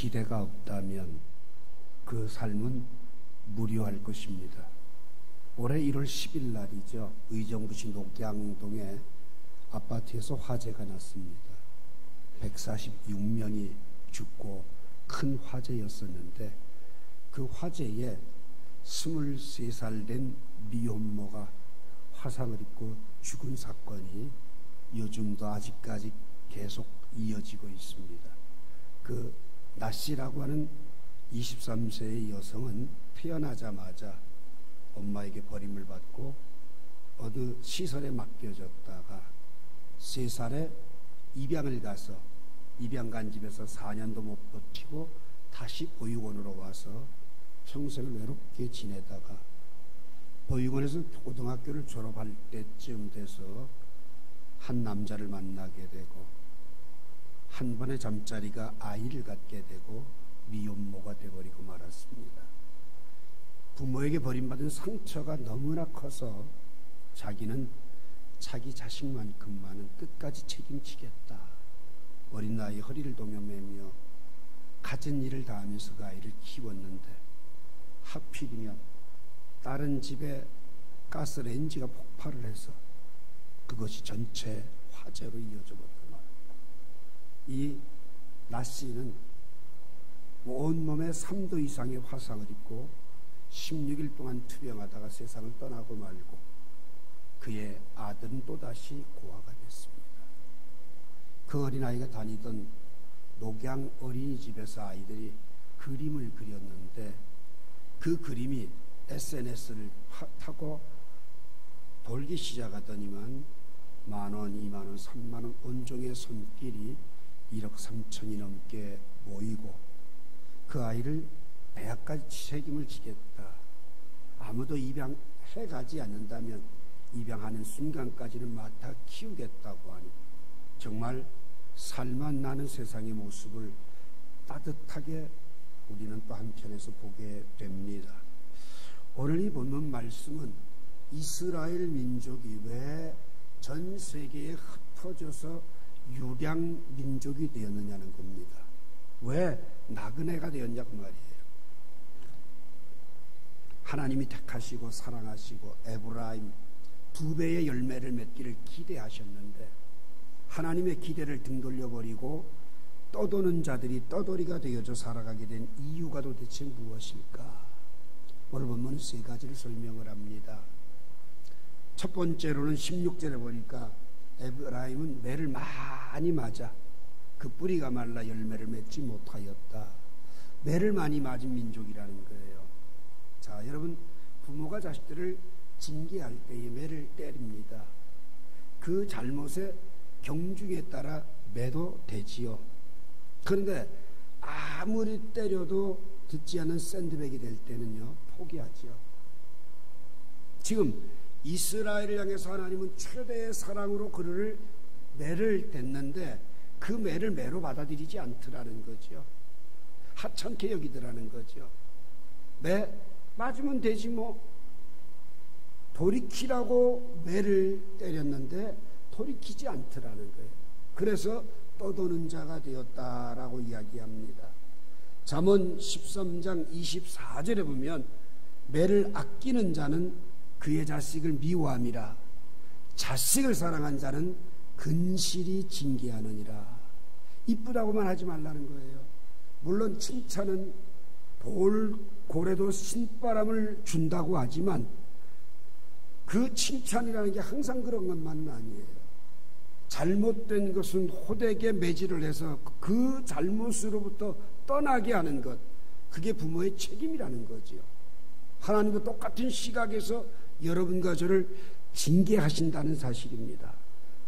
기대가 없다면 그 삶은 무료할 것입니다. 올해 1월 10일 날이죠. 의정부시 녹양동에 아파트에서 화재가 났습니다. 146명이 죽고 큰 화재였었는데 그 화재에 23살 된 미혼모가 화상을 입고 죽은 사건이 요즘도 아직까지 계속 이어지고 있습니다. 그 나씨라고 하는 23세의 여성은 태어나자마자 엄마에게 버림을 받고 어느 시설에 맡겨졌다가 3살에 입양을 가서 입양 간 집에서 4년도 못 버티고 다시 보육원으로 와서 평생을 외롭게 지내다가 보육원에서 고등학교를 졸업할 때쯤 돼서 한 남자를 만나게 되고 한 번의 잠자리가 아이를 갖게 되고 미혼모가 되어버리고 말았습니다. 부모에게 버림받은 상처가 너무나 커서 자기는 자기 자식만큼만은 끝까지 책임지겠다. 어린 나이에 허리를 동여매며 갖은 일을 다하면서 그 아이를 키웠는데 하필이면 다른 집에 가스레인지가 폭발을 해서 그것이 전체 화재로 이어져 버리고 말입니다. 이 나씨는 온몸에 3도 이상의 화상을 입고 16일 동안 투병하다가 세상을 떠나고 말고 그의 아들은 또다시 고아가 됐습니다. 그 어린아이가 다니던 녹양 어린이집에서 아이들이 그림을 그렸는데 그 그림이 SNS를 타고 돌기 시작하더니만 10,000원, 20,000원, 30,000원 온종의 손길이 1억 3천이 넘게 모이고 그 아이를 대학까지 책임을 지겠다. 아무도 입양해가지 않는다면 입양하는 순간까지는 맡아 키우겠다고 하니 정말 살만 나는 세상의 모습을 따뜻하게 우리는 또 한편에서 보게 됩니다. 오늘 이 본문 말씀은 이스라엘 민족이 왜 전 세계에 흩어져서 유량 민족이 되었느냐는 겁니다. 왜 나그네가 되었냐고 말이에요. 하나님이 택하시고 사랑하시고 에브라임 2배의 열매를 맺기를 기대하셨는데 하나님의 기대를 등 돌려버리고 떠도는 자들이 떠돌이가 되어져 살아가게 된 이유가 도대체 무엇일까? 오늘 본문은 3가지를 설명을 합니다. 첫 번째로는 16절에 보니까 에브라임은 매를 많이 맞아 그 뿌리가 말라 열매를 맺지 못하였다. 매를 많이 맞은 민족이라는 거예요. 자, 여러분, 부모가 자식들을 징계할 때에 매를 때립니다. 그 잘못의 경중에 따라 매도 되지요. 그런데 아무리 때려도 듣지 않는 샌드백이 될 때는요, 포기하지요. 지금 이스라엘을 향해서 하나님은 최대의 사랑으로 그를 매를 댔는데 그 매를 매로 받아들이지 않더라는 거죠. 하찮게 여기더라는 거죠. 매 맞으면 되지 뭐. 돌이키라고 매를 때렸는데 돌이키지 않더라는 거예요. 그래서 떠도는 자가 되었다라고 이야기합니다. 잠언 13장 24절에 보면 매를 아끼는 자는 그의 자식을 미워함이라 자식을 사랑한 자는 근실이 징계하느니라. 이쁘다고만 하지 말라는 거예요. 물론 칭찬은 돌고래도 신바람을 준다고 하지만 그 칭찬이라는 게 항상 그런 것만은 아니에요. 잘못된 것은 호되게 매질을 해서 그 잘못으로부터 떠나게 하는 것, 그게 부모의 책임이라는 거지요. 하나님과 똑같은 시각에서 여러분과 저를 징계하신다는 사실입니다.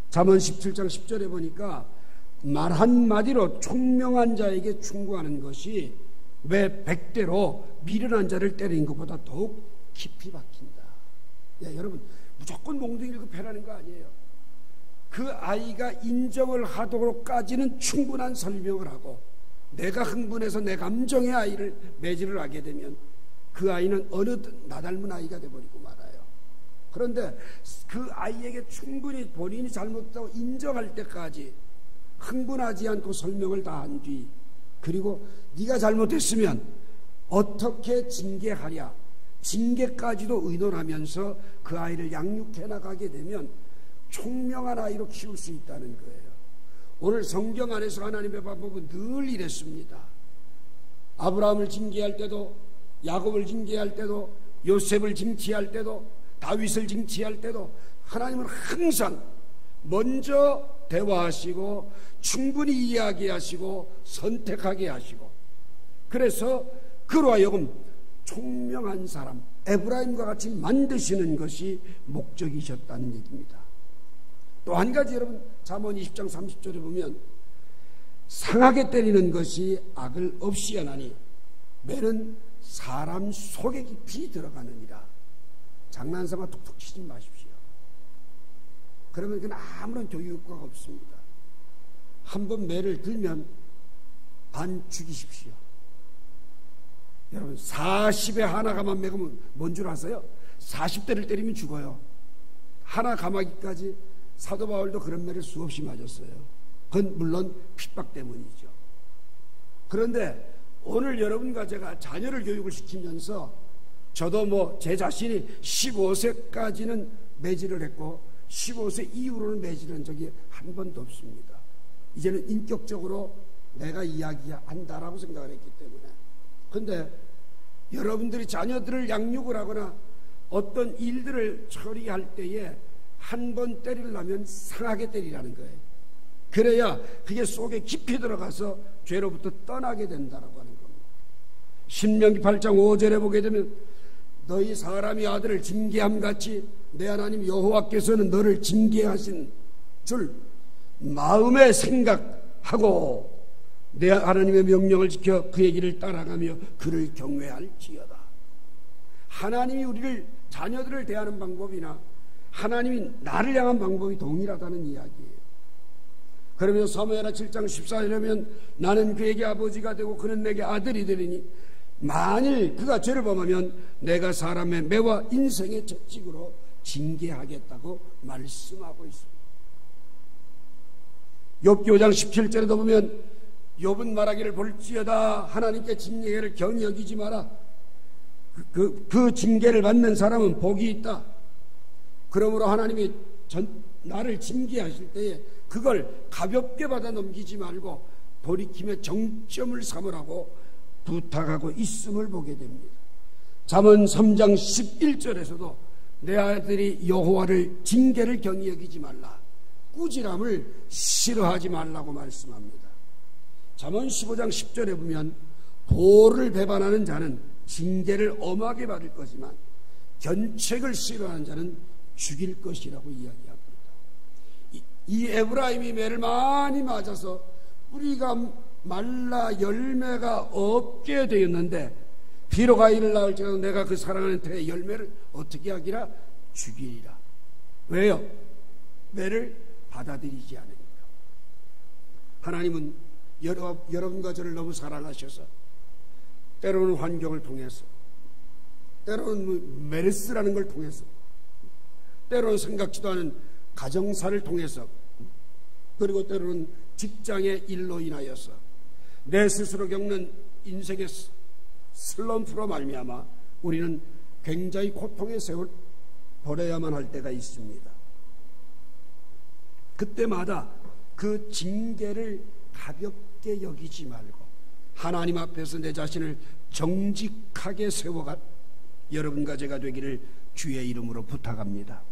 잠언 17장 10절에 보니까 말 한마디로 총명한 자에게 충고하는 것이 왜 100대로 미련한 자를 때리는 것보다 더욱 깊이 박힌다. 야, 여러분, 무조건 몽둥이를 급해라는 거 아니에요. 그 아이가 인정을 하도록까지는 충분한 설명을 하고 내가 흥분해서 내 감정의 아이를 매질을 하게 되면 그 아이는 어느 나 닮은 아이가 돼버리고 말아요. 그런데 그 아이에게 충분히 본인이 잘못했다고 인정할 때까지 흥분하지 않고 설명을 다 한 뒤 그리고 네가 잘못했으면 어떻게 징계하랴, 징계까지도 의논하면서 그 아이를 양육해 나가게 되면 총명한 아이로 키울 수 있다는 거예요. 오늘 성경 안에서 하나님의 방법은 늘 이랬습니다. 아브라함을 징계할 때도, 야곱을 징계할 때도, 요셉을 징치할 때도, 다윗을 징치할 때도 하나님은 항상 먼저 대화하시고 충분히 이야기하시고 선택하게 하시고, 그래서 그로 하여금 총명한 사람, 에브라임과 같이 만드시는 것이 목적이셨다는 얘기입니다. 또 한 가지, 여러분, 잠언 20장 30절에 보면 상하게 때리는 것이 악을 없이 하나니 매는 사람 속에 깊이 들어가느니라. 장난삼아 툭툭 치지 마십시오. 그러면 그건 아무런 교육과가 없습니다. 한번 매를 들면 반 죽이십시오. 여러분, 40에 하나 가만 매면 뭔 줄 아세요? 40대를 때리면 죽어요. 하나 감하기까지 사도 바울도 그런 매를 수없이 맞았어요. 그건 물론 핍박 때문이죠. 그런데 오늘 여러분과 제가 자녀를 교육을 시키면서 저도 제 자신이 15세까지는 매질을 했고 15세 이후로는 매질을 한 적이 한 번도 없습니다. 이제는 인격적으로 내가 이야기한다라고 생각을 했기 때문에. 그런데 여러분들이 자녀들을 양육을 하거나 어떤 일들을 처리할 때에 한 번 때리려면 상하게 때리라는 거예요. 그래야 그게 속에 깊이 들어가서 죄로부터 떠나게 된다라고 하는 겁니다. 신명기 8장 5절에 보게 되면 너희 사람이 아들을 징계함같이 내 하나님 여호와께서는 너를 징계하신 줄 마음에 생각하고 내 하나님의 명령을 지켜 그의 길을 따라가며 그를 경외할지어다. 하나님이 우리를, 자녀들을 대하는 방법이나 하나님이 나를 향한 방법이 동일하다는 이야기예요. 그러면 사무엘하 7장 14절에 보면 나는 그에게 아버지가 되고 그는 내게 아들이 되리니 만일 그가 죄를 범하면 내가 사람의 매와 인생의 채찍으로 징계하겠다고 말씀하고 있습니다. 욥기 5장 17절에도 보면 욥은 말하기를 볼지어다 하나님께 징계를 경히 여기지 마라. 그 징계를 받는 사람은 복이 있다. 그러므로 하나님이 나를 징계하실 때에 그걸 가볍게 받아 넘기지 말고 돌이킴의 정점을 삼으라고 부탁하고 있음을 보게 됩니다. 잠언 3장 11절에서도 내 아들이 여호와를 징계를 경히 여기지 말라, 꾸지람을 싫어하지 말라고 말씀합니다. 잠언 15장 10절에 보면 보를 배반하는 자는 징계를 엄하게 받을 거지만 견책을 싫어하는 자는 죽일 것이라고 이야기합니다. 이 에브라임이 매를 많이 맞아서 뿌리가 말라 열매가 없게 되었는데 비록 아이를 낳을지라도 내가 그 사랑하는 태의 열매를 어떻게 하기라? 죽이리라. 왜요? 매를 받아들이지 않으니까. 하나님은 여러분과 저를 너무 사랑하셔서 때로는 환경을 통해서, 때로는 메르스라는 걸 통해서, 때로는 생각지도 않은 가정사를 통해서, 그리고 때로는 직장의 일로 인하여서 내 스스로 겪는 인생의 슬럼프로 말미암아 우리는 굉장히 고통의 세월 보내야만 할 때가 있습니다. 그때마다 그 징계를 가볍게 여기지 말고 하나님 앞에서 내 자신을 정직하게 세워가 여러분과 제가 되기를 주의 이름으로 부탁합니다.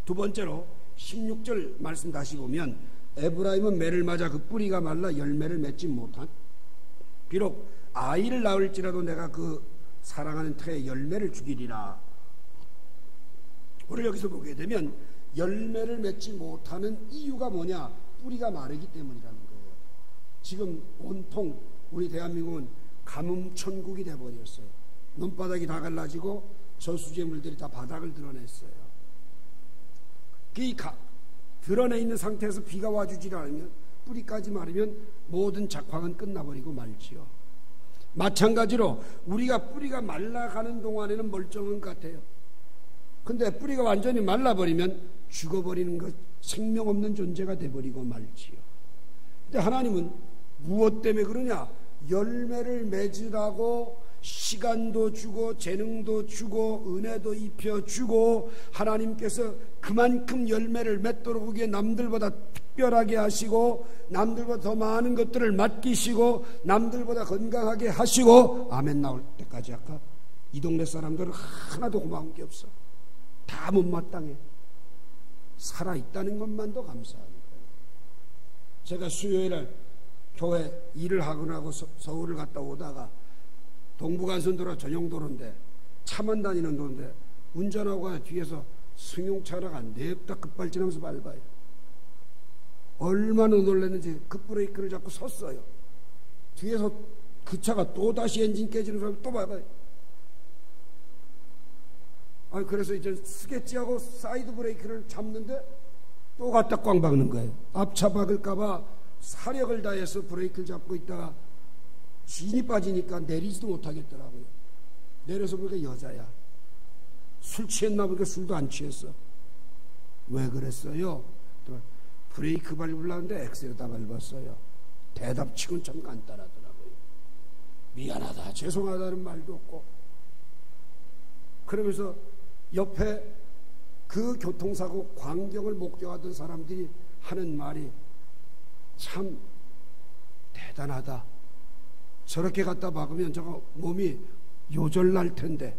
두 번째로 16절 말씀 다시 보면 에브라임은 매를 맞아 그 뿌리가 말라 열매를 맺지 못한, 비록 아이를 낳을지라도 내가 그 사랑하는 태의 열매를 죽이리라. 오늘 여기서 보게 되면 열매를 맺지 못하는 이유가 뭐냐? 뿌리가 마르기 때문이라는 거예요. 지금 온통 우리 대한민국은 가뭄 천국이 돼버렸어요. 논바닥이 다 갈라지고 저수지물들이 다 바닥을 드러냈어요. 드러내 있는 상태에서 비가 와주지 않으면, 뿌리까지 마르면 모든 작황은 끝나버리고 말지요. 마찬가지로 우리가 뿌리가 말라가는 동안에는 멀쩡한 것 같아요. 근데 뿌리가 완전히 말라버리면 죽어버리는 것, 생명 없는 존재가 돼버리고 말지요. 근데 하나님은 무엇 때문에 그러냐? 열매를 맺으라고 시간도 주고 재능도 주고 은혜도 입혀주고 하나님께서 그만큼 열매를 맺도록 그게 남들보다 특별하게 하시고 남들보다 더 많은 것들을 맡기시고 남들보다 건강하게 하시고 아멘 나올 때까지 아까 이 동네 사람들은 하나도 고마운 게 없어. 다 못마땅해. 살아있다는 것만도 감사하는 거예요. 제가 수요일에 교회 일을 하고 서울을 갔다 오다가 동부간선도로 전용도로인데 차만 다니는 도로인데 운전하고 가야 뒤에서 승용차가 냅다 급발진하면서 밟아요. 얼마나 놀랐는지 급브레이크를 잡고 섰어요. 뒤에서 그 차가 또다시 엔진 깨지는 사람을 또 밟아요. 그래서 이제 쓰겠지 하고 사이드 브레이크를 잡는데 또 갖다 꽝 박는 거예요. 앞차 박을까봐 사력을 다해서 브레이크를 잡고 있다가 진이 빠지니까 내리지도 못하겠더라고요. 내려서 보니까 여자야. 술 취했나 보니까 술도 안 취했어. 왜 그랬어요? 브레이크 밟으려는데 엑셀에다 밟았어요. 대답치곤 참 간단하더라고요. 미안하다 죄송하다는 말도 없고. 그러면서 옆에 그 교통사고 광경을 목격하던 사람들이 하는 말이 참 대단하다. 저렇게 갖다 박으면 저거 몸이 요절날 텐데.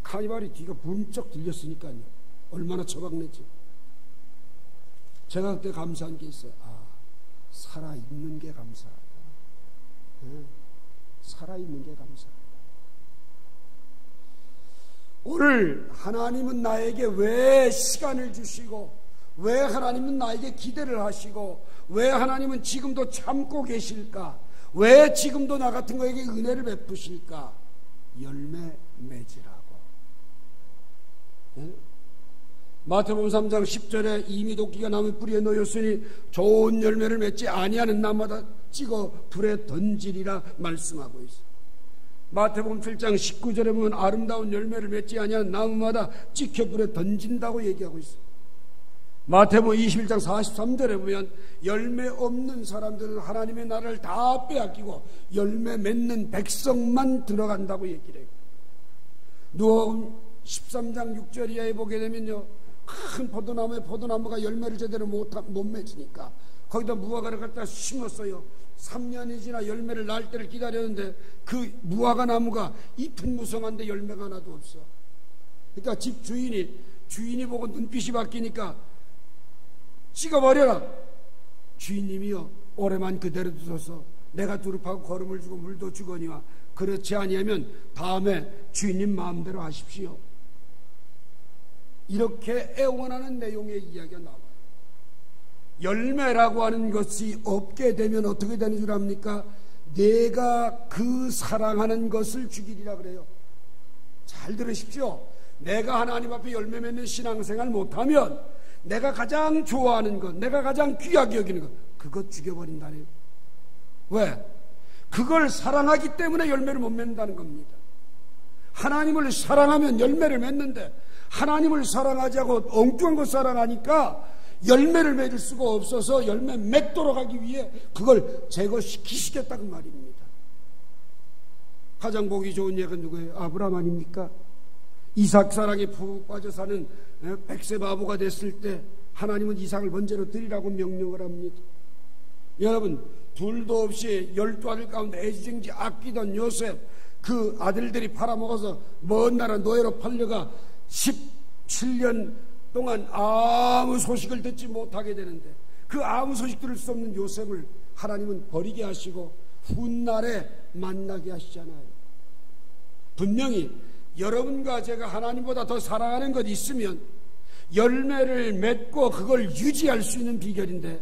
카니발이 뒤가 문쩍 들렸으니까요. 얼마나 처박는지. 제가 그때 감사한 게 있어요. 살아있는 게 감사하다. 네. 살아있는 게 감사하다. 오늘 하나님은 나에게 왜 시간을 주시고 왜 하나님은 나에게 기대를 하시고 왜 하나님은 지금도 참고 계실까? 왜 지금도 나 같은 거에게 은혜를 베푸실까? 열매 맺으라고. 네? 마태복음 3장 10절에 이미 도끼가 나무 뿌리에 놓였으니 좋은 열매를 맺지 아니하는 나무마다 찍어 불에 던지리라 말씀하고 있어요. 마태복음 7장 19절에 보면 아름다운 열매를 맺지 아니하는 나무마다 찍혀 불에 던진다고 얘기하고 있어요. 마태복음 21장 43절에 보면 열매 없는 사람들은 하나님의 나라를 다 빼앗기고 열매 맺는 백성만 들어간다고 얘기를 해요. 누가복음 13장 6절 이하에 보게 되면요, 큰 포도나무에 포도나무가 열매를 제대로 못 맺으니까 거기다 무화과를 갖다 심었어요. 3년이 지나 열매를 날 때를 기다렸는데 그 무화과 나무가 잎은 무성한데 열매가 하나도 없어. 그러니까 집 주인이 보고 눈빛이 바뀌니까 찍어버려라. 주인님이요, 올해만 그대로 두소서. 내가 두릅하고 거름을 주고 물도 주거니와 그렇지 아니하면 다음에 주인님 마음대로 하십시오. 이렇게 애원하는 내용의 이야기가 나와요. 열매라고 하는 것이 없게 되면 어떻게 되는 줄 압니까? 내가 그 사랑하는 것을 죽이리라 그래요. 잘 들으십시오. 내가 하나님 앞에 열매 맺는 신앙생활 못하면 내가 가장 좋아하는 것, 내가 가장 귀하게 여기는 것, 그것 죽여버린다네요. 왜? 그걸 사랑하기 때문에 열매를 못 맺는다는 겁니다. 하나님을 사랑하면 열매를 맺는데 하나님을 사랑하지 않고 엉뚱한 것 사랑하니까 열매를 맺을 수가 없어서 열매 맺도록 하기 위해 그걸 제거시키시겠다는 말입니다. 가장 보기 좋은 예가 누구예요? 아브라함 아닙니까? 이삭 사랑에 푹 빠져 사는 백세 바보가 됐을 때 하나님은 이삭을 번제로 드리라고 명령을 합니다. 여러분, 둘도 없이 12아들 가운데 애지중지 아끼던 요셉, 그 아들들이 팔아먹어서 먼 나라 노예로 팔려가 17년 동안 아무 소식을 듣지 못하게 되는데 그 아무 소식 들을 수 없는 요셉을 하나님은 버리게 하시고 훗날에 만나게 하시잖아요. 분명히 여러분과 제가 하나님보다 더 사랑하는 것 있으면 열매를 맺고 그걸 유지할 수 있는 비결인데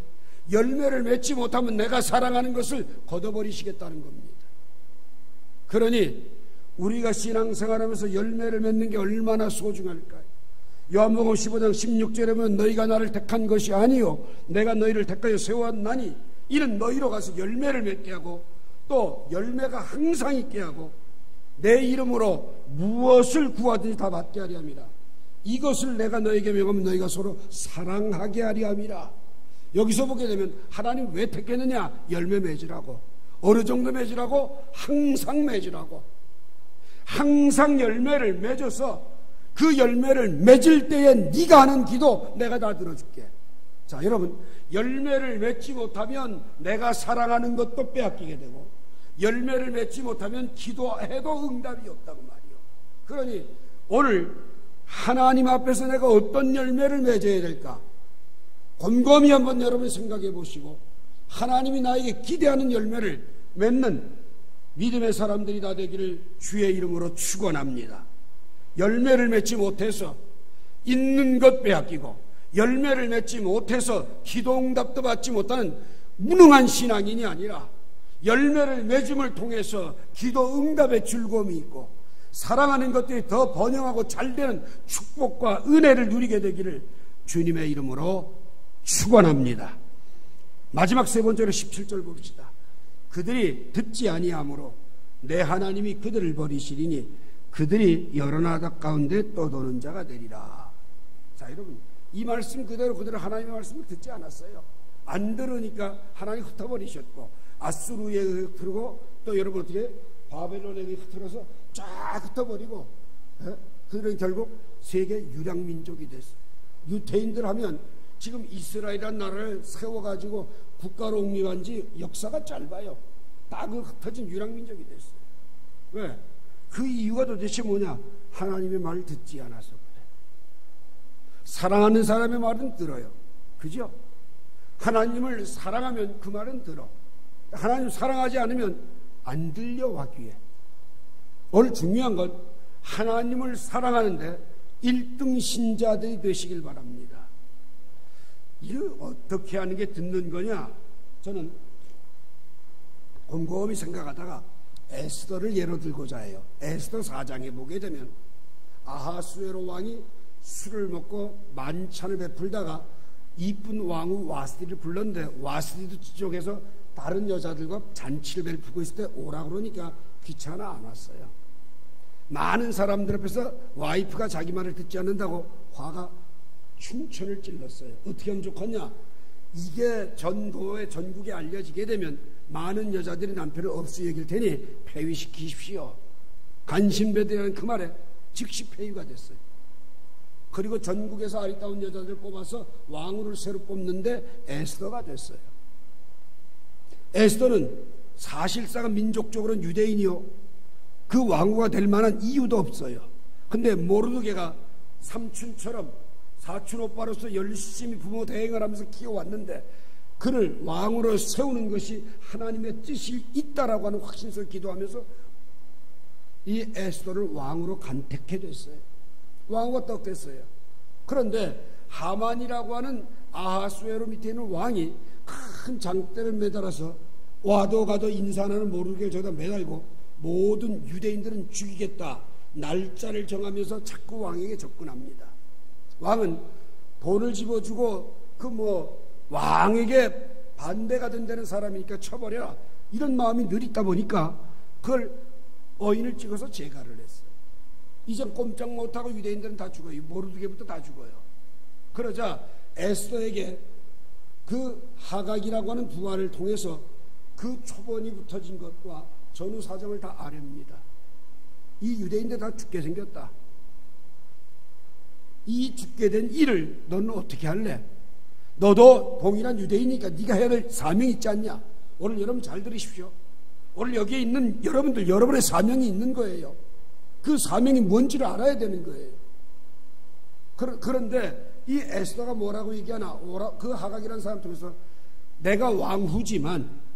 열매를 맺지 못하면 내가 사랑하는 것을 걷어버리시겠다는 겁니다. 그러니 우리가 신앙생활하면서 열매를 맺는 게 얼마나 소중할까요? 요한복음 15장 16절에 보면 너희가 나를 택한 것이 아니요 내가 너희를 택하여 세웠나니 이는 너희로 가서 열매를 맺게 하고 또 열매가 항상 있게 하고 내 이름으로 무엇을 구하든지 다 받게 하리 함이라. 이것을 내가 너희에게 명하면 너희가 서로 사랑하게 하리 함이라. 여기서 보게 되면 하나님 왜 택했느냐? 열매 맺으라고. 어느 정도 맺으라고? 항상 맺으라고. 항상 열매를 맺어서 그 열매를 맺을 때에 네가 하는 기도 내가 다 들어줄게. 자, 여러분, 열매를 맺지 못하면 내가 사랑하는 것도 빼앗기게 되고, 열매를 맺지 못하면 기도해도 응답이 없다고 말이요. 그러니 오늘 하나님 앞에서 내가 어떤 열매를 맺어야 될까? 곰곰이 한번 여러분 생각해 보시고, 하나님이 나에게 기대하는 열매를 맺는 믿음의 사람들이 다 되기를 주의 이름으로 축원합니다. 열매를 맺지 못해서 있는 것 빼앗기고, 열매를 맺지 못해서 기도응답도 받지 못하는 무능한 신앙인이 아니라, 열매를 맺음을 통해서 기도응답의 즐거움이 있고 사랑하는 것들이 더 번영하고 잘되는 축복과 은혜를 누리게 되기를 주님의 이름으로 축원합니다. 마지막 세 번째로 17절 봅시다. 그들이 듣지 아니하므로 내 하나님이 그들을 버리시리니 그들이 여러 나라 가운데 떠도는 자가 되리라. 자, 여러분, 이 말씀 그대로 그들은 하나님의 말씀을 듣지 않았어요. 안 들으니까 하나님 흩어버리셨고, 아수르에 흐르고, 또 여러분 어떻게 바벨론에게 흐트러서 쫙 흩어버리고, 그들은 결국 세계 유랑민족이 됐어요. 유태인들 하면 지금 이스라엘이라는 나라를 세워가지고 국가로 옹립한 지 역사가 짧아요. 딱 그 흩어진 유랑민족이 됐어요. 왜? 그 이유가 도대체 뭐냐? 하나님의 말을 듣지 않아서 그래. 사랑하는 사람의 말은 들어요. 그죠? 하나님을 사랑하면 그 말은 들어. 하나님 사랑하지 않으면 안 들려와 귀에. 오늘 중요한 건 하나님을 사랑하는데 1등 신자들이 되시길 바랍니다. 이를 어떻게 하는 게 듣는 거냐? 저는 곰곰이 생각하다가 에스더를 예로 들고자 해요. 에스더 4장에 보게 되면 아하수에로 왕이 술을 먹고 만찬을 베풀다가 이쁜 왕후 와스디를 불렀는데, 와스디도 지쪽에서 다른 여자들과 잔치를 베풀고 있을 때 오라 그러니까 귀찮아 안 왔어요. 많은 사람들 앞에서 와이프가 자기 말을 듣지 않는다고 화가 충천을 찔렀어요. 어떻게 하면 좋겠냐? 이게 전국에 알려지게 되면 많은 여자들이 남편을 없이 여길 테니 폐위시키십시오. 간신배들이라는 그 말에 즉시 폐위가 됐어요. 그리고 전국에서 아리따운 여자들 뽑아서 왕후를 새로 뽑는데 에스더가 됐어요. 에스더는 사실상 민족적으로는 유대인이요, 그 왕후가 될 만한 이유도 없어요. 근데 모르드게가 삼촌처럼 사촌 오빠로서 열심히 부모 대행을 하면서 키워왔는데, 그를 왕으로 세우는 것이 하나님의 뜻이 있다라고 하는 확신을 기도하면서 이 에스더를 왕으로 간택해 됐어요. 왕후가 딱 됐어요. 그런데 하만이라고 하는 아하수에로 밑에 있는 왕이 큰 장대를 매달아서 와도 가도 인사하는 모르게 저기다 매달고 모든 유대인들은 죽이겠다 날짜를 정하면서 자꾸 왕에게 접근합니다. 왕은 돈을 집어주고 왕에게 반대가 된다는 사람이니까 쳐버려라, 이런 마음이 늘 있다 보니까 그걸 어인을 찍어서 재가를 했어요. 이젠 꼼짝 못하고 유대인들은 다 죽어요. 모르드게부터 다 죽어요. 그러자 에스더에게 그 하각이라고 하는 부하를 통해서 그 초본이 붙어진 것과 전후 사정을 다 아렵니다. 이 유대인들 다 죽게 생겼다. 이 죽게 된 일을 너는 어떻게 할래? 너도 동일한 유대인이니까 네가 해야 될 사명이 있지 않냐? 오늘 여러분 잘 들으십시오. 오늘 여기에 있는 여러분들, 여러분의 사명이 있는 거예요. 그 사명이 뭔지를 알아야 되는 거예요. 그런데 이 에스더가 뭐라고 얘기하나? 그 하각이라는 사람 통해서 내가 왕후지만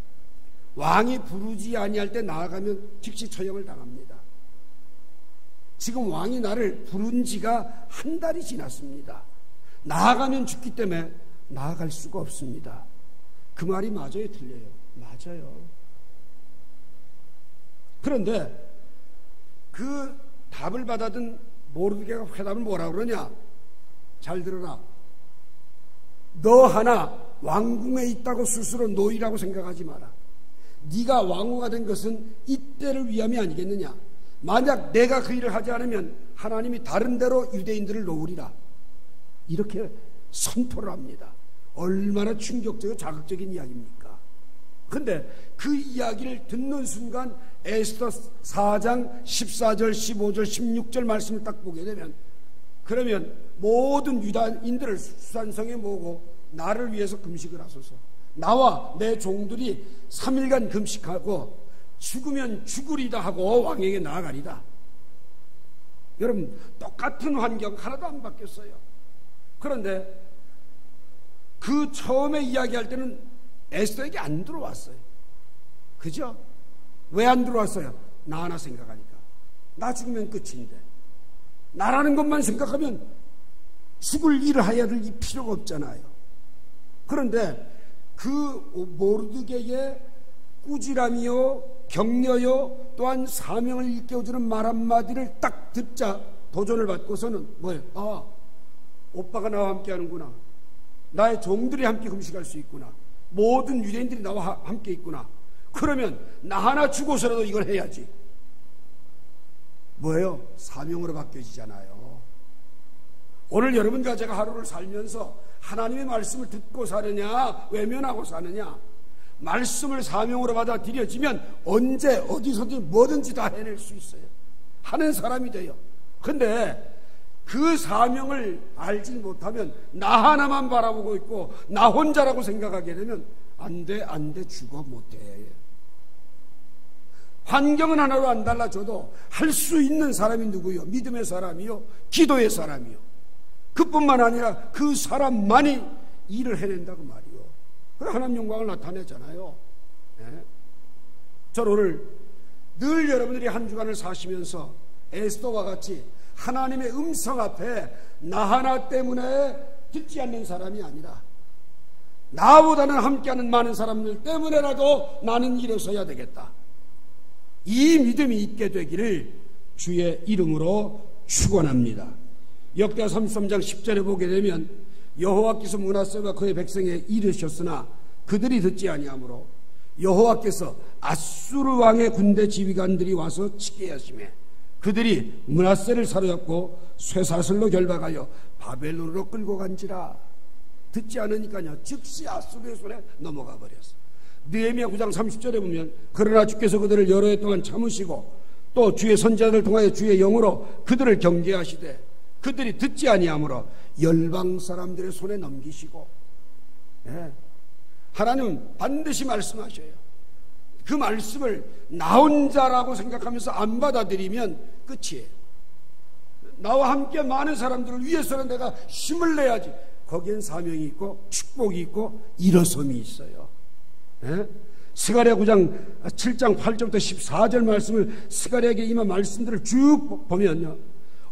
왕이 부르지 아니할 때 나아가면 즉시 처형을 당합니다. 지금 왕이 나를 부른 지가 한 달이 지났습니다. 나아가면 죽기 때문에 나아갈 수가 없습니다. 그 말이 맞아요, 틀려요? 맞아요. 그런데 그 답을 받아든 모르드게가 회답을 뭐라고 그러냐? 잘 들어라. 너 하나 왕궁에 있다고 스스로 노이라고 생각하지 마라. 네가 왕후가 된 것은 이때를 위함이 아니겠느냐? 만약 내가 그 일을 하지 않으면 하나님이 다른 데로 유대인들을 놓으리라. 이렇게 선포를 합니다. 얼마나 충격적이고 자극적인 이야기입니까? 근데 그 이야기를 듣는 순간 에스더 4장 14절, 15절, 16절 말씀을 딱 보게 되면, 그러면 모든 유다인들을 수산성에 모으고 나를 위해서 금식을 하소서. 나와 내 종들이 3일간 금식하고 죽으면 죽으리다 하고 왕에게 나아가리다. 여러분, 똑같은 환경 하나도 안 바뀌었어요. 그런데 그 처음에 이야기할 때는 에스더에게 안 들어왔어요. 그죠? 왜 안 들어왔어요? 나 하나 생각하니까. 나 죽으면 끝인데, 나라는 것만 생각하면 죽을 일을 해야 될 이 필요가 없잖아요. 그런데 그 모르드게의 꾸지람이요, 격려요, 또한 사명을 일깨워주는 말 한마디를 딱 듣자 도전을 받고서는 뭐예요? 아, 오빠가 나와 함께 하는구나. 나의 종들이 함께 금식할 수 있구나. 모든 유대인들이 나와 함께 있구나. 그러면 나 하나 죽어서라도 이걸 해야지. 뭐예요? 사명으로 바뀌어지잖아요. 오늘 여러분과 제가 하루를 살면서 하나님의 말씀을 듣고 사느냐, 외면하고 사느냐, 말씀을 사명으로 받아들여지면 언제 어디서든 뭐든지 다 해낼 수 있어요. 하는 사람이 돼요. 근데 그 사명을 알지 못하면 나 하나만 바라보고 있고 나 혼자라고 생각하게 되면 안 돼, 죽어 못해. 환경은 하나로 안 달라져도 할 수 있는 사람이 누구요? 믿음의 사람이요, 기도의 사람이요. 그뿐만 아니라 그 사람만이 일을 해낸다고 말이요. 그래 하나님 영광을 나타내잖아요. 네? 저는 오늘 늘 여러분들이 한 주간을 사시면서 에스더와 같이 하나님의 음성 앞에 나 하나 때문에 듣지 않는 사람이 아니라 나보다는 함께하는 많은 사람들 때문에라도 나는 일어서야 되겠다, 이 믿음이 있게 되기를 주의 이름으로 축원합니다. 역대하 33장 10절에 보게 되면 여호와께서 므낫세와 그의 백성에 이르셨으나 그들이 듣지 아니하므로 여호와께서 아수르 왕의 군대 지휘관들이 와서 치게 하시매 그들이 므낫세를 사로잡고 쇠사슬로 결박하여 바벨론으로 끌고 간지라. 듣지 않으니까요, 즉시 아수르의 손에 넘어가 버렸어. 느헤미야 9장 30절에 보면 그러나 주께서 그들을 여러 해 동안 참으시고 또 주의 선지자들을 통하여 주의 영으로 그들을 경계하시되 그들이 듣지 아니하므로 열방 사람들의 손에 넘기시고. 네. 하나님은 반드시 말씀하셔요. 그 말씀을 나 혼자라고 생각하면서 안 받아들이면 끝이에요. 나와 함께 많은 사람들을 위해서는 내가 힘을 내야지. 거기엔 사명이 있고 축복이 있고 일어섬이 있어요. 네? 스가랴 9장 7장 8절부터 14절 말씀을 스가랴에게 임한 말씀들을 쭉 보면요,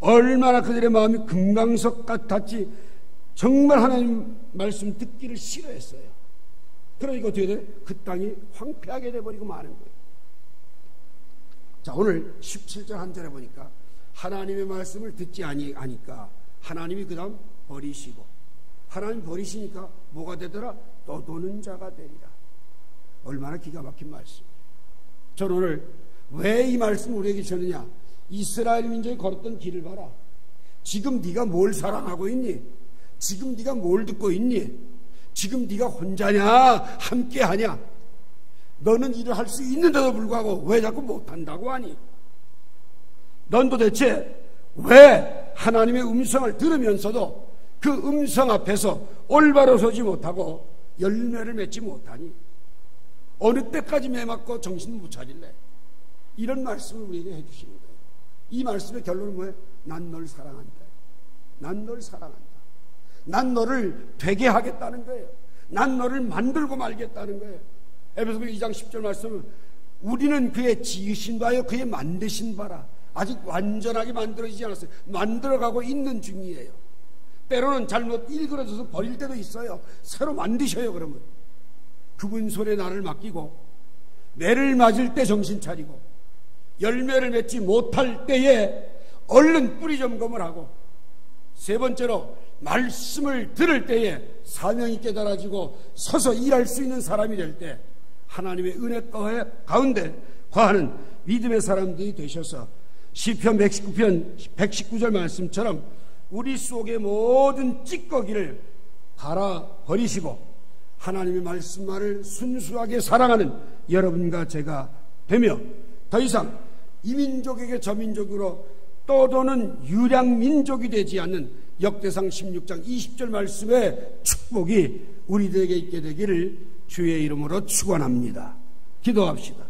얼마나 그들의 마음이 금강석 같았지. 정말 하나님 말씀 듣기를 싫어했어요. 그러니까 어떻게 돼? 그 땅이 황폐하게 돼버리고 마는 거예요. 자, 오늘 17절 한 절에 보니까 하나님의 말씀을 듣지 아니하니까 하나님이 그 다음 버리시고, 하나님 버리시니까 뭐가 되더라? 떠도는 자가 되리라. 얼마나 기가 막힌 말씀이에요. 저는 오늘 왜 이 말씀을 우리에게 주느냐, 이스라엘 민족이 걸었던 길을 봐라. 지금 네가 뭘 사랑하고 있니? 지금 네가 뭘 듣고 있니? 지금 네가 혼자냐 함께하냐? 너는 일을 할 수 있는데도 불구하고 왜 자꾸 못한다고 하니? 넌 도대체 왜 하나님의 음성을 들으면서도 그 음성 앞에서 올바로 서지 못하고 열매를 맺지 못하니? 어느 때까지 매맞고 정신 못 차릴래? 이런 말씀을 우리에게 해주시는 거예요. 이 말씀의 결론은 뭐예요? 난 널 사랑한다. 난 널 사랑한다. 난 너를 되게 하겠다는 거예요. 난 너를 만들고 말겠다는 거예요. 에베소서 2장 10절 말씀은 우리는 그의 지으신 바요 그의 만드신 바라. 아직 완전하게 만들어지지 않았어요. 만들어가고 있는 중이에요. 때로는 잘못 일그러져서 버릴 때도 있어요. 새로 만드셔요. 그러면 그분 손에 나를 맡기고 매를 맞을 때 정신 차리고 열매를 맺지 못할 때에 얼른 뿌리 점검을 하고, 세 번째로 말씀을 들을 때에 사명이 깨달아지고 서서 일할 수 있는 사람이 될 때 하나님의 은혜 가운데 거하는 믿음의 사람들이 되셔서 시편 119편 119절 말씀처럼 우리 속의 모든 찌꺼기를 갈아버리시고 하나님의 말씀만을 순수하게 사랑하는 여러분과 제가 되며 더 이상 이민족에게 저민족으로 떠도는 유량민족이 되지 않는 역대상 16장 20절 말씀의 축복이 우리들에게 있게 되기를 주의 이름으로 축원합니다. 기도합시다.